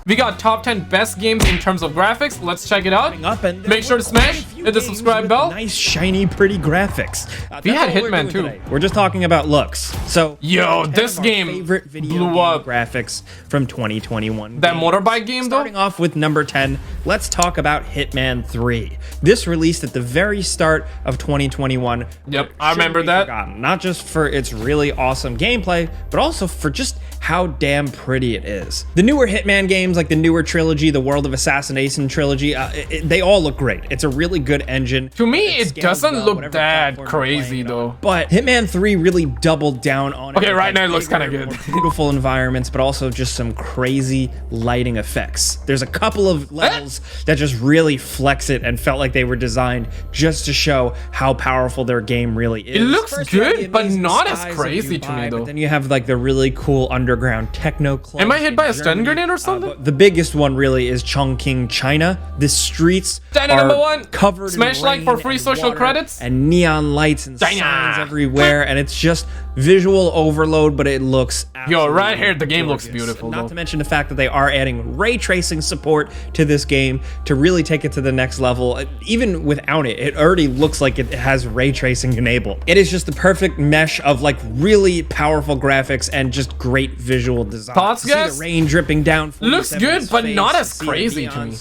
We got top 10 best games in terms of graphics. Let's check it out. Make sure to smash, hit the subscribe bell. Nice, shiny, pretty graphics. We had Hitman too. We're just talking about looks. So, yo, this game favorite video blew up. Graphics from 2021. That motorbike game though? Starting off with number 10, let's talk about Hitman 3. This released at the very start of 2021. Yep, I remember that. Forgotten. Not just for its really awesome gameplay, but also for just how damn pretty it is. The newer Hitman games, like the newer trilogy, the World of Assassination trilogy, they all look great. It's a really good engine. To me, it doesn't look that crazy though. But Hitman 3 really doubled down on it. Okay, right now it looks kind of good. Beautiful environments, but also just some crazy lighting effects. There's a couple of levels that just really flex it and felt like they were designed just to show how powerful their game really is. It looks good, but not as crazy to me though. But then you have like the really cool underground techno club. Am I hit by a stun grenade or something? The biggest one really is Chongqing, China. The streets are covered Smash in like rain for free and social water credits and neon lights and signs everywhere, and it's just visual overload, but it looks yo, right here the game gorgeous. Looks beautiful. Not to mention the fact that they are adding ray tracing support to this game to really take it to the next level. Even without it, it already looks like it has ray tracing enabled. It is just the perfect mesh of like really powerful graphics and just great visual design. Thoughts, guys? See the rain dripping down. Looks good, but not as crazy to me.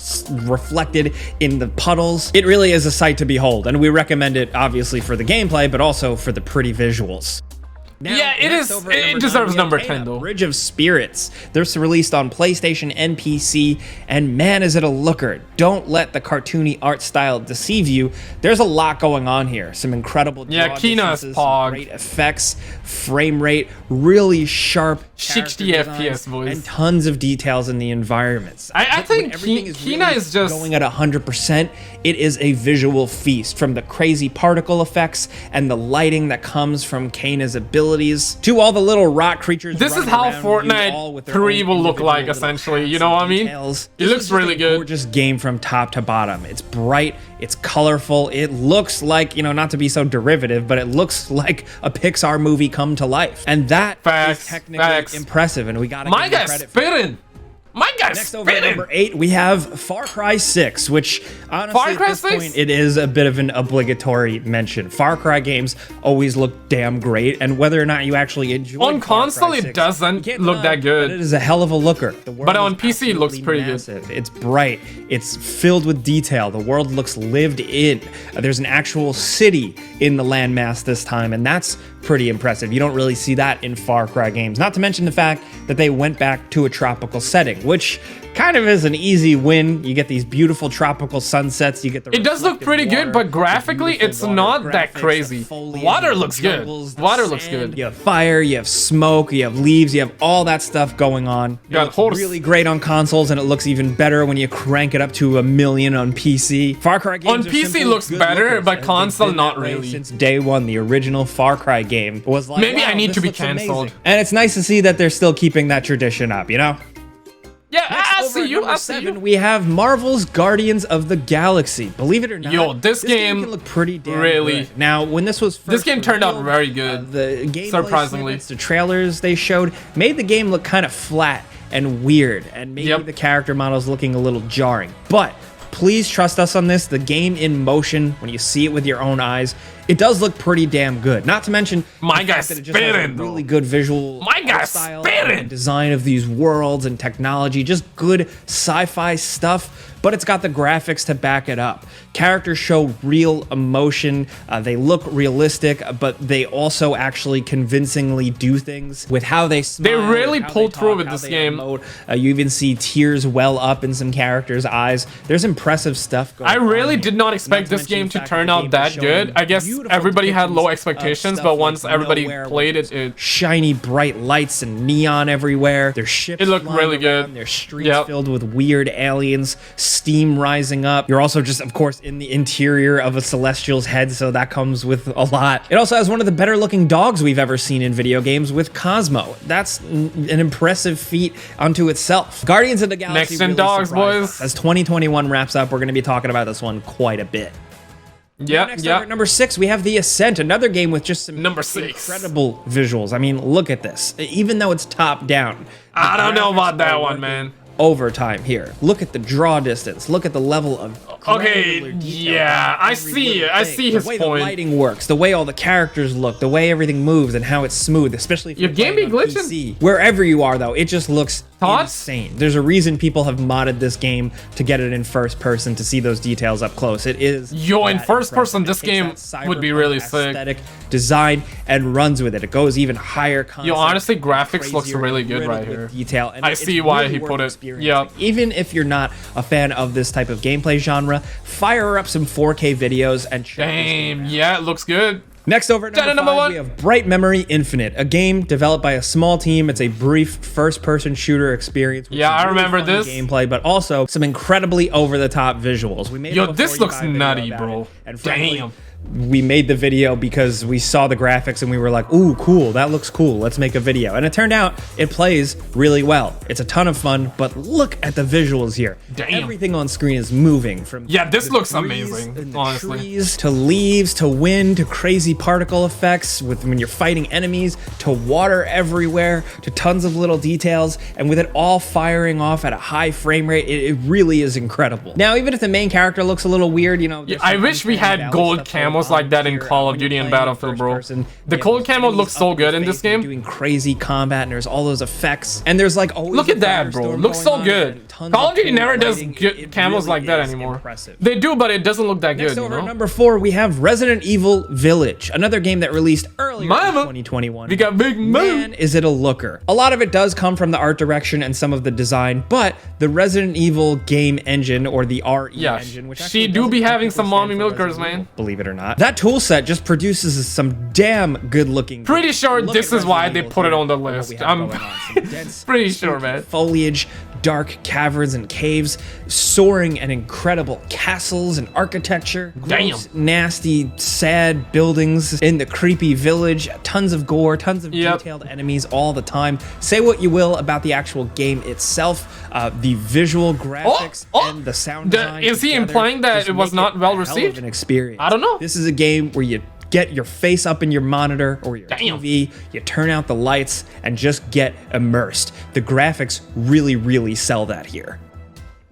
Reflected in the puddles. It really is a sight to behold, and we recommend it obviously for the gameplay, but also for the pretty visuals. Now, yeah, it deserves number 10 though. Bridge of Spirits. This released on PlayStation and PC, and man, is it a looker. Don't let the cartoony art style deceive you. There's a lot going on here. Some incredible draw distances, some great effects, frame rate, really sharp 60 FPS voice, and tons of details in the environments. I think Kina is just going at 100%. It is a visual feast, from the crazy particle effects and the lighting that comes from Kana's abilities to all the little rock creatures. This is how Fortnite 3 will look like, essentially. You know what I mean? It looks really good. Gorgeous game from top to bottom. It's bright, it's colorful, it looks like, you know, not to be so derivative, but it looks like a Pixar movie come to life. And that is technically impressive, and we gotta give him credit for it. My guy's Next over at number 8, we have Far Cry 6, which honestly at this point, it is a bit of an obligatory mention. Far Cry games always look damn great, and whether or not you actually enjoy on console, it doesn't look that good. It is a hell of a looker. But on PC, it looks pretty good. It's bright. It's filled with detail. The world looks lived in. There's an actual city in the landmass this time, and that's pretty impressive. You don't really see that in Far Cry games. Not to mention the fact that they went back to a tropical setting, which kind of is an easy win. You get these beautiful tropical sunsets. You get the. It does look pretty good, but graphically, it's not that crazy. Water looks good. Water looks good. You have fire, you have smoke, you have leaves, you have all that stuff going on. You got horse. Really great on consoles, and it looks even better when you crank it up to 1,000,000 on PC. Far Cry games on PC looks better, but console not really. Since day one, the original Far Cry game was like, maybe wow, I need to be canceled. And it's nice to see that they're still keeping that tradition up, you know? Yeah, I see you. I see you. We have Marvel's Guardians of the Galaxy. Believe it or not, yo, this game can look pretty damn good. Now, when this was this game turned out very good. The gameplay surprisingly, the trailers they showed made the game look kind of flat and weird, and maybe the character models looking a little jarring. But please trust us on this. The game in motion, when you see it with your own eyes, it does look pretty damn good. Not to mention my guy's spitting, really good visual style and design of these worlds and technology, just good sci-fi stuff. But it's got the graphics to back it up. Characters show real emotion. They look realistic, but they also actually convincingly do things with how they smile. They really pulled through with this game. You even see tears well up in some characters' eyes. There's impressive stuff going on. I really did not expect this game to turn out that good. I guess everybody had low expectations, but once everybody played it, shiny bright lights and neon everywhere. There's ships. It looked really good. There's streets filled with weird aliens. Steam rising up. You're also just, of course, in the interior of a Celestial's head, so that comes with a lot. It also has one of the better looking dogs we've ever seen in video games with Cosmo. That's an impressive feat unto itself. Guardians of the Galaxy. Next in dogs, boys. As 2021 wraps up, we're going to be talking about this one quite a bit. Next over at number 6, we have the Ascent, another game with just some incredible visuals. I mean, look at this. Even though it's top down, I don't know about that one, man. overtime here. Look at the draw distance. Look at the level of okay, yeah, I see it. I see his point. The way point. the lighting works, the way all the characters look, the way everything moves, and how it's smooth, especially if Your game be glitching. PC. Wherever you are, though, it just looks Thoughts? insane. There's a reason people have modded this game to get it in first person to see those details up close. It is Yo, in first person, this game would be really sick. Aesthetic design and runs with it. It goes even higher. Yo, honestly, graphics looks really good right here. Detail, and I see why he put it. Yeah. Even if you're not a fan of this type of gameplay genre, fire up some 4K videos and check this game Damn, out. yeah, it looks good. Next over at number 5, we have Bright Memory Infinite, a game developed by a small team. It's a brief first-person shooter experience. With Yeah, I really remember fun this gameplay, but also some incredibly over-the-top visuals. We made Yo, a this before looks you buy a video nutty, about bro. it, and frankly, Damn. we made the video because we saw the graphics and we were like, ooh, cool, that looks cool, let's make a video. And it turned out it plays really well. It's a ton of fun, but look at the visuals here. Damn. Everything on screen is moving, from Yeah, this the looks trees amazing, and the honestly. trees to leaves to wind to crazy particle effects with when you're fighting enemies to water everywhere to tons of little details, and with it all firing off at a high frame rate, it really is incredible. Now, even if the main character looks a little weird, you know, Yeah, I wish we had gold camos like that in Call of Duty and Battlefield, bro. The gold camo looks so good in this game. Doing crazy combat, and there's all those effects, and there's like always Look at that, bro. Looks so good. Call of Duty never does good camos like that anymore. They do, but it doesn't look that good, you Over know? at number 4, we have Resident Evil Village, another game that released earlier in 2021. We got big Man, is it a looker. A lot of it does come from the art direction and some of the design, but the Resident Evil game engine, or the RE engine, which she do be having some mommy milkers, man. Believe it or not. That tool set just produces some damn good looking. Pretty sure this is why they put it on the list. I'm pretty sure, man. Foliage, dark caverns and caves, soaring and incredible castles and architecture. Gross, nasty, sad buildings in the creepy village. Tons of gore, tons of detailed enemies all the time. Say what you will about the actual game itself, the visual graphics and the sound design. Is he implying that it was not well received? An experience. I don't know. This is a game where you get your face up in your monitor or your TV, you turn out the lights, and just get immersed. The graphics really sell that here.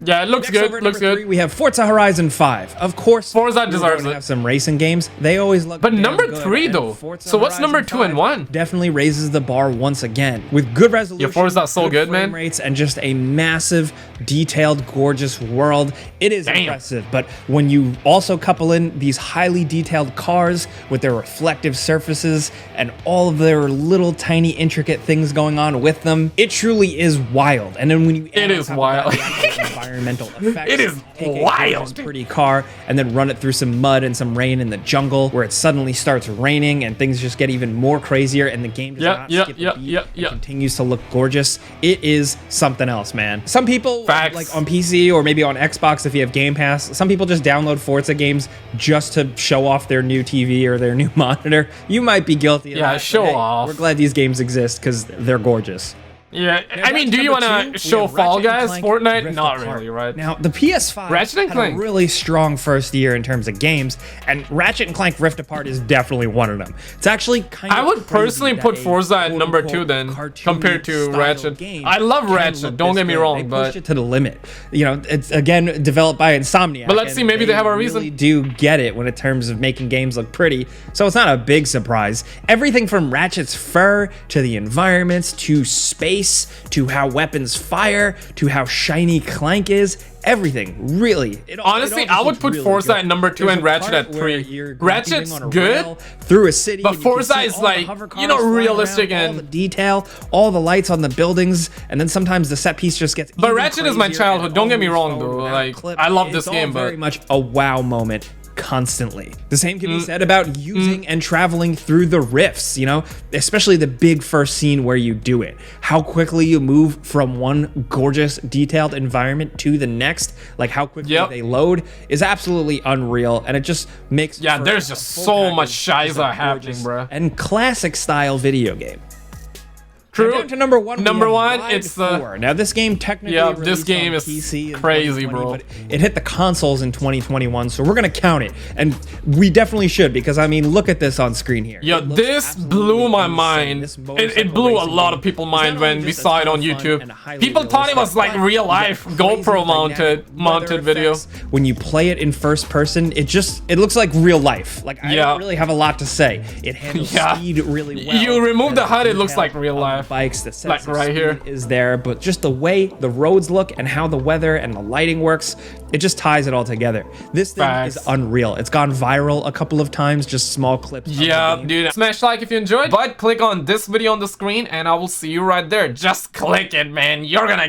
Yeah, it looks good. Looks good. We have Forza Horizon 5. Of course, Forza deserves it. Have some racing games. They always look. But number 3 though. So what's number 2 and 1? Definitely raises the bar once again with good resolution. Yeah, Forza's so good, man. Rates and just a massive, detailed, gorgeous world. It is impressive. But when you also couple in these highly detailed cars with their reflective surfaces and all of their little tiny intricate things going on with them, it truly is wild. And then when you it is wild. Environmental effects. It is take wild. A pretty car and then run it through some mud and some rain in the jungle where it suddenly starts raining and things just get even more crazier and the game does not skip a beat. It continues to look gorgeous. It is something else, man. Some people like on PC or maybe on Xbox if you have Game Pass, some people just download Forza games just to show off their new TV or their new monitor. You might be guilty of that. Show off. We're glad these games exist because they're gorgeous. Yeah, I mean, do you want to show Fall Guys, Fortnite? Not really, right? Now, the PS5 Ratchet and Clank had a really strong first year in terms of games, and Ratchet and Clank Rift Apart is definitely one of them. It's actually kind of I would personally put Forza at number 2 then, compared to Ratchet. I love Ratchet, don't get me wrong, but... They push it to the limit. You know, it's, again, developed by Insomniac. But let's see, maybe they have a reason. Really do get it when in terms of making games look pretty, so it's not a big surprise. Everything from Ratchet's fur, to the environments, to space, to how weapons fire, to how shiny Clank is, everything, really. Honestly, I would put Forza at number 2 and Ratchet at 3. Ratchet's good, through a city, but Forza is like, you know, realistic and all the detail, all the lights on the buildings, and then sometimes the set piece just gets. But Ratchet is my childhood. Don't get me wrong, though. Like, I love this game, but very much a wow moment. Constantly. The same can be said about using and traveling through the rifts, you know, especially the big first scene where you do it. How quickly you move from one gorgeous, detailed environment to the next, like how quickly they load, is absolutely unreal, and it just makes there's just so much shiza happening, bro. And classic style video game. True. Down to number one. Number one, it's now this game technically this game is PC crazy, bro. But it hit the consoles in 2021, so we're gonna count it, and we definitely should, because I mean, look at this on screen here. Yeah, this blew my mind. It blew a lot of people's mind when we saw it on YouTube. People thought it was like real life GoPro mounted video. When you play it in first person, it looks like real life. Like, I don't really have a lot to say. It handles speed really well. You remove the HUD, it looks like real life. Bikes, the sense like right here is there, but just the way the roads look and how the weather and the lighting works, it just ties it all together. This thing is unreal. It's gone viral a couple of times, just small clips. Yeah, dude. Smash like if you enjoyed, but click on this video on the screen and I will see you right there. Just click it, man. You're gonna